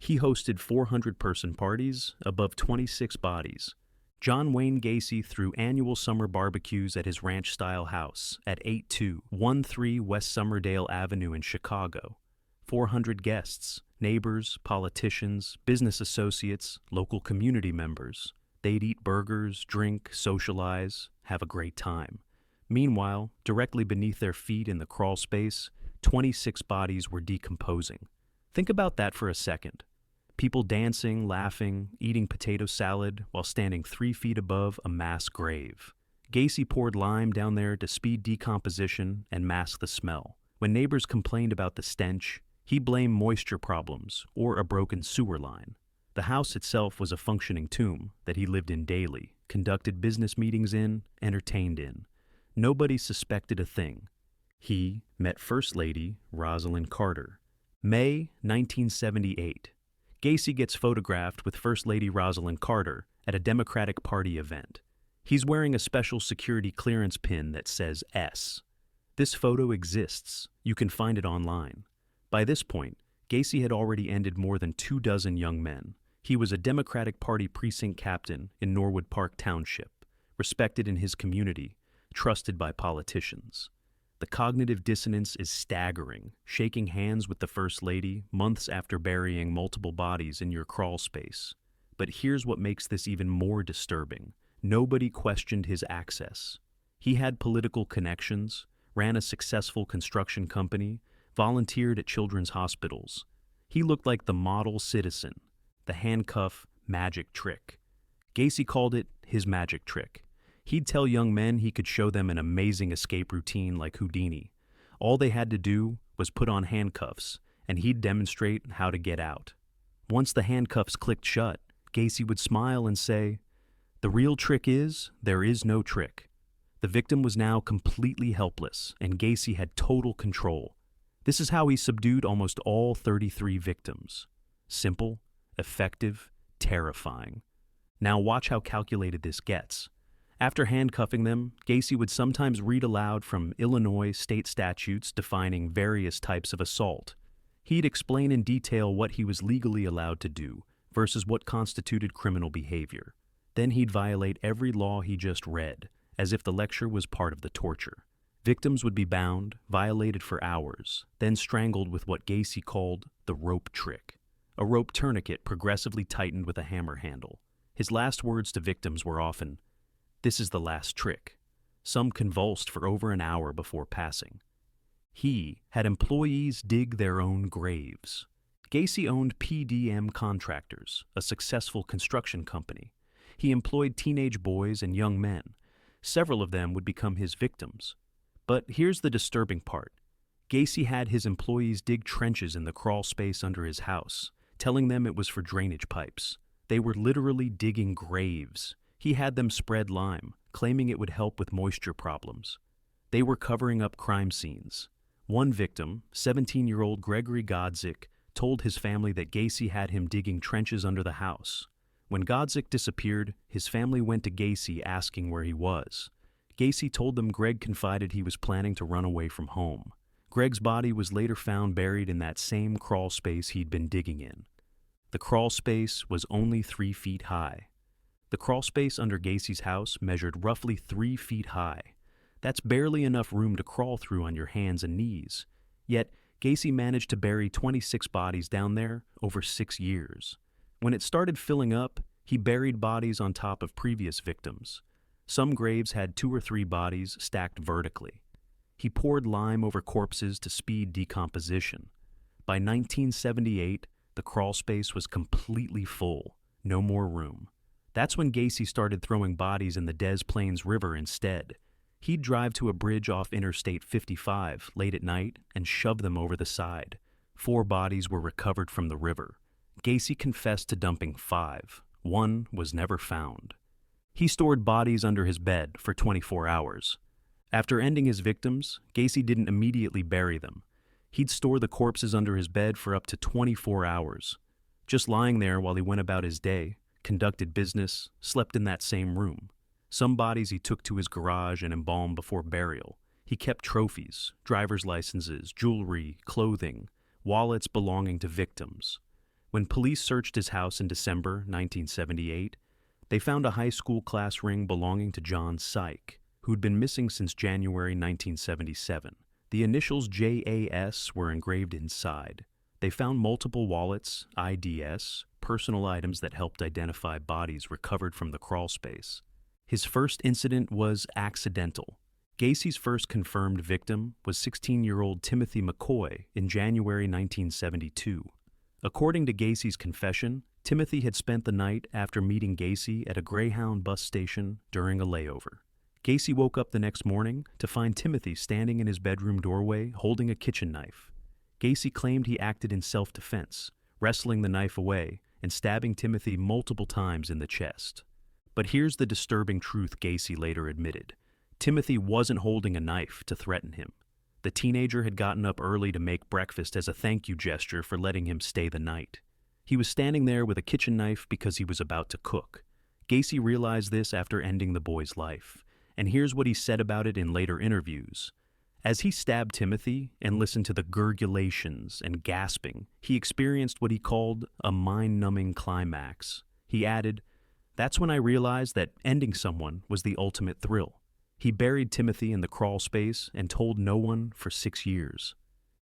He hosted 400-person parties, above 26 bodies. John Wayne Gacy threw annual summer barbecues at his ranch-style house at 8213 West Summerdale Avenue in Chicago. 400 guests, neighbors, politicians, business associates, local community members. They'd eat burgers, drink, socialize, have a great time. Meanwhile, directly beneath their feet in the crawl space, 26 bodies were decomposing. Think about that for a second. People dancing, laughing, eating potato salad while standing 3 feet above a mass grave. Gacy poured lime down there to speed decomposition and mask the smell. When neighbors complained about the stench, he blamed moisture problems or a broken sewer line. The house itself was a functioning tomb that he lived in daily, conducted business meetings in, entertained in. Nobody suspected a thing. He met First Lady Rosalyn Carter. May 1978. Gacy gets photographed with First Lady Rosalyn Carter at a Democratic Party event. He's wearing a special security clearance pin that says S. This photo exists. You can find it online. By this point, Gacy had already ended more than 24 young men. He was a Democratic Party precinct captain in Norwood Park Township, respected in his community, trusted by politicians. The cognitive dissonance is staggering, shaking hands with the First Lady months after burying multiple bodies in your crawl space. But here's what makes this even more disturbing. Nobody questioned his access. He had political connections, ran a successful construction company, volunteered at children's hospitals. He looked like the model citizen, the handcuff magic trick. Gacy called it his magic trick. He'd tell young men he could show them an amazing escape routine like Houdini. All they had to do was put on handcuffs, and he'd demonstrate how to get out. Once the handcuffs clicked shut, Gacy would smile and say, "The real trick is, there is no trick." The victim was now completely helpless, and Gacy had total control. This is how he subdued almost all 33 victims. Simple, effective, terrifying. Now watch how calculated this gets. After handcuffing them, Gacy would sometimes read aloud from Illinois state statutes defining various types of assault. He'd explain in detail what he was legally allowed to do versus what constituted criminal behavior. Then he'd violate every law he just read, as if the lecture was part of the torture. Victims would be bound, violated for hours, then strangled with what Gacy called the rope trick, a rope tourniquet progressively tightened with a hammer handle. His last words to victims were often, "This is the last trick." Some convulsed for over an hour before passing. He had employees dig their own graves. Gacy owned PDM Contractors, a successful construction company. He employed teenage boys and young men. Several of them would become his victims. But here's the disturbing part. Gacy had his employees dig trenches in the crawl space under his house, telling them it was for drainage pipes. They were literally digging graves. He had them spread lime, claiming it would help with moisture problems. They were covering up crime scenes. One victim, 17-year-old Gregory Godzik, told his family that Gacy had him digging trenches under the house. When Godzik disappeared, his family went to Gacy asking where he was. Gacy told them Greg confided he was planning to run away from home. Greg's body was later found buried in that same crawl space he'd been digging in. The crawl space was only 3 feet high. The crawl space under Gacy's house measured roughly 3 feet high. That's barely enough room to crawl through on your hands and knees. Yet, Gacy managed to bury 26 bodies down there over 6 years. When it started filling up, he buried bodies on top of previous victims. Some graves had 2 or 3 bodies stacked vertically. He poured lime over corpses to speed decomposition. By 1978, the crawl space was completely full, no more room. That's when Gacy started throwing bodies in the Des Plaines River instead. He'd drive to a bridge off Interstate 55 late at night and shove them over the side. 4 bodies were recovered from the river. Gacy confessed to dumping 5. 1 was never found. He stored bodies under his bed for 24 hours. After ending his victims, Gacy didn't immediately bury them. He'd store the corpses under his bed for up to 24 hours. Just lying there while he went about his day, conducted business, slept in that same room. Some bodies he took to his garage and embalmed before burial. He kept trophies, driver's licenses, jewelry, clothing, wallets belonging to victims. When police searched his house in December 1978, they found a high school class ring belonging to John Syke, who'd been missing since January 1977. The initials JAS were engraved inside. They found multiple wallets, IDs, personal items that helped identify bodies recovered from the crawl space. His first incident was accidental. Gacy's first confirmed victim was 16-year-old Timothy McCoy in January 1972. According to Gacy's confession, Timothy had spent the night after meeting Gacy at a Greyhound bus station during a layover. Gacy woke up the next morning to find Timothy standing in his bedroom doorway holding a kitchen knife. Gacy claimed he acted in self-defense, wrestling the knife away and stabbing Timothy multiple times in the chest. But here's the disturbing truth Gacy later admitted. Timothy wasn't holding a knife to threaten him. The teenager had gotten up early to make breakfast as a thank you gesture for letting him stay the night. He was standing there with a kitchen knife because he was about to cook. Gacy realized this after ending the boy's life, and here's what he said about it in later interviews. As he stabbed Timothy and listened to the gurgulations and gasping, he experienced what he called a mind-numbing climax. He added, "That's when I realized that ending someone was the ultimate thrill." He buried Timothy in the crawl space and told no one for 6 years.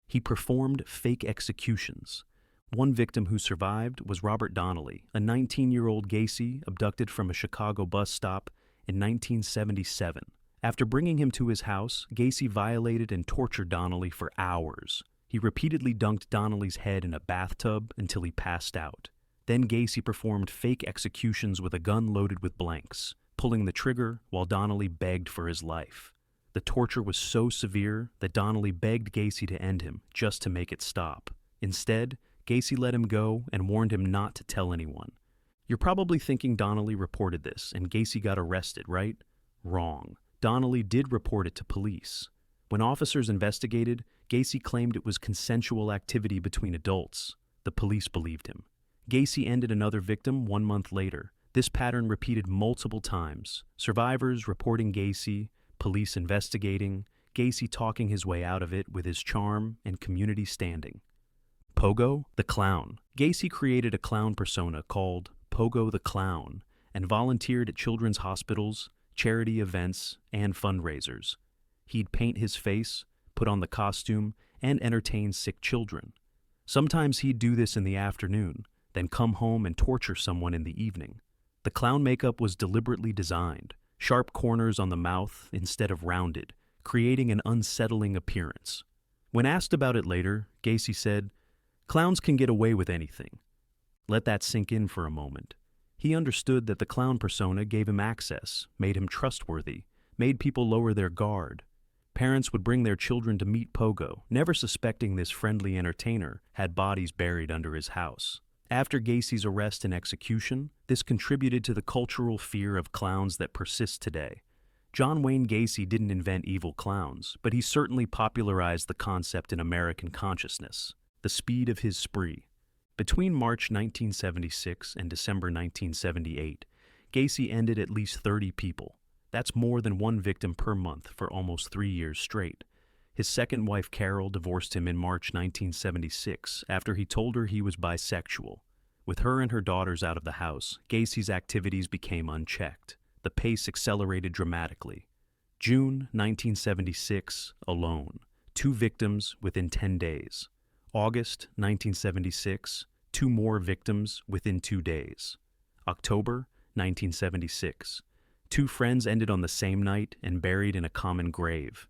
He performed fake executions. One victim who survived was Robert Donnelly, a 19-year-old Gacy abducted from a Chicago bus stop in 1977. After bringing him to his house, Gacy violated and tortured Donnelly for hours. He repeatedly dunked Donnelly's head in a bathtub until he passed out. Then Gacy performed fake executions with a gun loaded with blanks, pulling the trigger while Donnelly begged for his life. The torture was so severe that Donnelly begged Gacy to end him just to make it stop. Instead, Gacy let him go and warned him not to tell anyone. You're probably thinking Donnelly reported this and Gacy got arrested, right? Wrong. Donnelly did report it to police. When officers investigated, Gacy claimed it was consensual activity between adults. The police believed him. Gacy ended another victim 1 month later. This pattern repeated multiple times. Survivors reporting Gacy, police investigating, Gacy talking his way out of it with his charm and community standing. Pogo the Clown. Gacy created a clown persona called Pogo the Clown and volunteered at children's hospitals, charity events, and fundraisers. He'd paint his face, put on the costume, and entertain sick children. Sometimes he'd do this in the afternoon, then come home and torture someone in the evening. The clown makeup was deliberately designed, sharp corners on the mouth instead of rounded, creating an unsettling appearance. When asked about it later, Gacy said, "Clowns can get away with anything." Let that sink in for a moment. He understood that the clown persona gave him access, made him trustworthy, made people lower their guard. Parents would bring their children to meet Pogo, never suspecting this friendly entertainer had bodies buried under his house. After Gacy's arrest and execution, this contributed to the cultural fear of clowns that persists today. John Wayne Gacy didn't invent evil clowns, but he certainly popularized the concept in American consciousness. The speed of his spree. Between March 1976 and December 1978, Gacy ended at least 30 people. That's more than one victim per month for almost 3 years straight. His second wife, Carol, divorced him in March 1976 after he told her he was bisexual. With her and her daughters out of the house, Gacy's activities became unchecked. The pace accelerated dramatically. June 1976, alone. 2 victims within 10 days. August 1976, 2 more victims within 2 days. October 1976. 2 friends ended on the same night and buried in a common grave.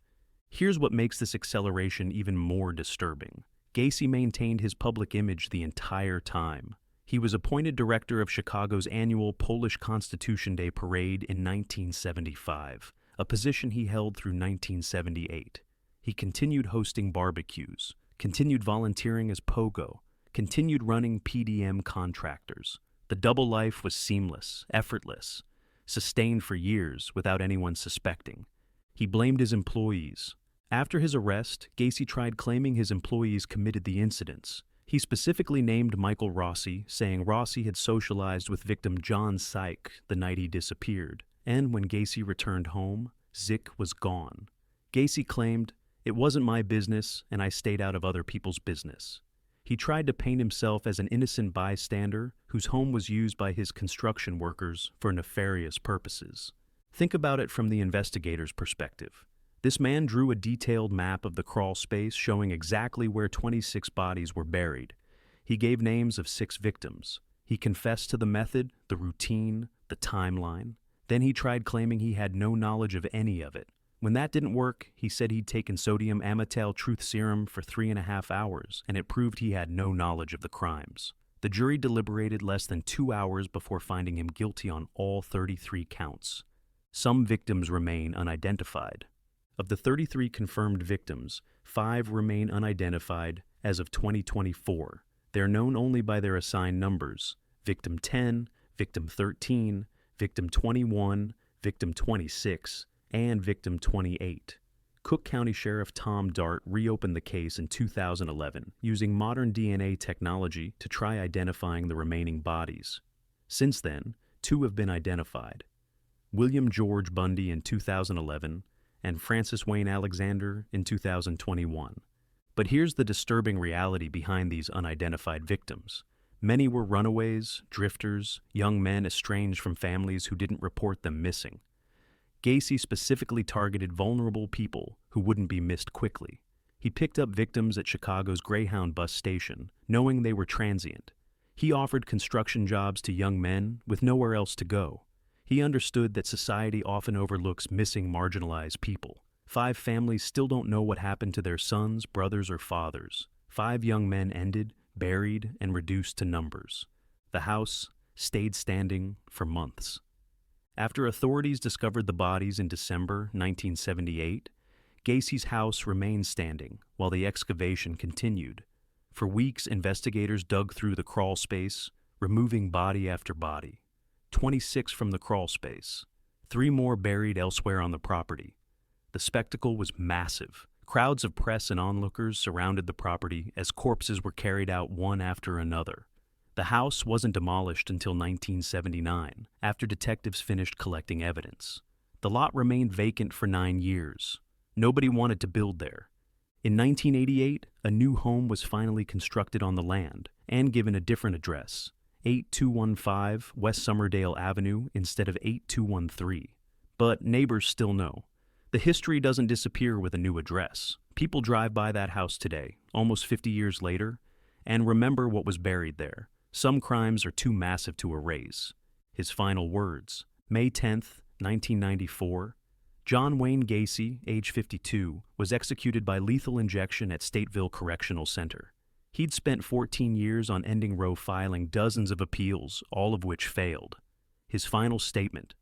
Here's what makes this acceleration even more disturbing. Gacy maintained his public image the entire time. He was appointed director of Chicago's annual Polish Constitution Day Parade in 1975, a position he held through 1978. He continued hosting barbecues, continued volunteering as Pogo, continued running PDM contractors. The double life was seamless, effortless, sustained for years without anyone suspecting. He blamed his employees. After his arrest, Gacy tried claiming his employees committed the incidents. He specifically named Michael Rossi, saying Rossi had socialized with victim John Syke the night he disappeared, and when Gacy returned home, Zik was gone. Gacy claimed, "It wasn't my business, and I stayed out of other people's business." He tried to paint himself as an innocent bystander whose home was used by his construction workers for nefarious purposes. Think about it from the investigator's perspective. This man drew a detailed map of the crawl space showing exactly where 26 bodies were buried. He gave names of 6 victims. He confessed to the method, the routine, the timeline. Then he tried claiming he had no knowledge of any of it. When that didn't work, he said he'd taken sodium amytal truth serum for 3.5 hours, and it proved he had no knowledge of the crimes. The jury deliberated less than 2 hours before finding him guilty on all 33 counts. Some victims remain unidentified. Of the 33 confirmed victims, 5 remain unidentified as of 2024. They're known only by their assigned numbers: Victim 10, Victim 13, Victim 21, Victim 26, and Victim 28. Cook County Sheriff Tom Dart reopened the case in 2011 using modern DNA technology to try identifying the remaining bodies. Since then, 2 have been identified: William George Bundy in 2011 and Francis Wayne Alexander in 2021. But here's the disturbing reality behind these unidentified victims. Many were runaways, drifters, young men estranged from families who didn't report them missing. Gacy specifically targeted vulnerable people who wouldn't be missed quickly. He picked up victims at Chicago's Greyhound bus station, knowing they were transient. He offered construction jobs to young men with nowhere else to go. He understood that society often overlooks missing, marginalized people. 5 families still don't know what happened to their sons, brothers, or fathers. 5 young men ended, buried, and reduced to numbers. The house stayed standing for months. After authorities discovered the bodies in December 1978, Gacy's house remained standing while the excavation continued. For weeks, investigators dug through the crawl space, removing body after body. 26 from the crawl space, 3 more buried elsewhere on the property. The spectacle was massive. Crowds of press and onlookers surrounded the property as corpses were carried out one after another. The house wasn't demolished until 1979, after detectives finished collecting evidence. The lot remained vacant for 9 years. Nobody wanted to build there. In 1988, a new home was finally constructed on the land and given a different address: 8215 West Summerdale Avenue instead of 8213. But neighbors still know. The history doesn't disappear with a new address. People drive by that house today, almost 50 years later, and remember what was buried there. Some crimes are too massive to erase. His final words: May 10th, 1994, John Wayne Gacy, age 52, was executed by lethal injection at Stateville Correctional Center. He'd spent 14 years on Ending Row filing dozens of appeals, all of which failed. His final statement: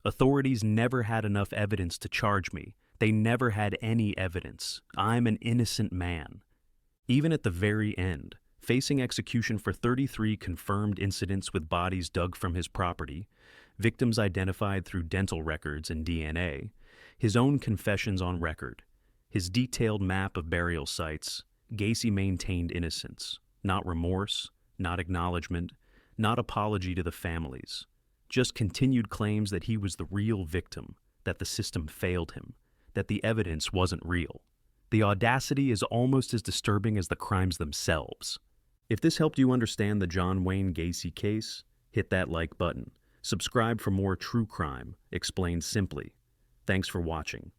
authorities never had enough evidence to charge me. They never had any evidence. I'm an innocent man. Even at the very end, facing execution for 33 confirmed incidents with bodies dug from his property, victims identified through dental records and DNA, his own confessions on record, his detailed map of burial sites, Gacy maintained innocence. Not remorse, not acknowledgement, not apology to the families. Just continued claims that he was the real victim, that the system failed him, that the evidence wasn't real. The audacity is almost as disturbing as the crimes themselves. If this helped you understand the John Wayne Gacy case, hit that like button. Subscribe for more true crime explained simply. Thanks for watching.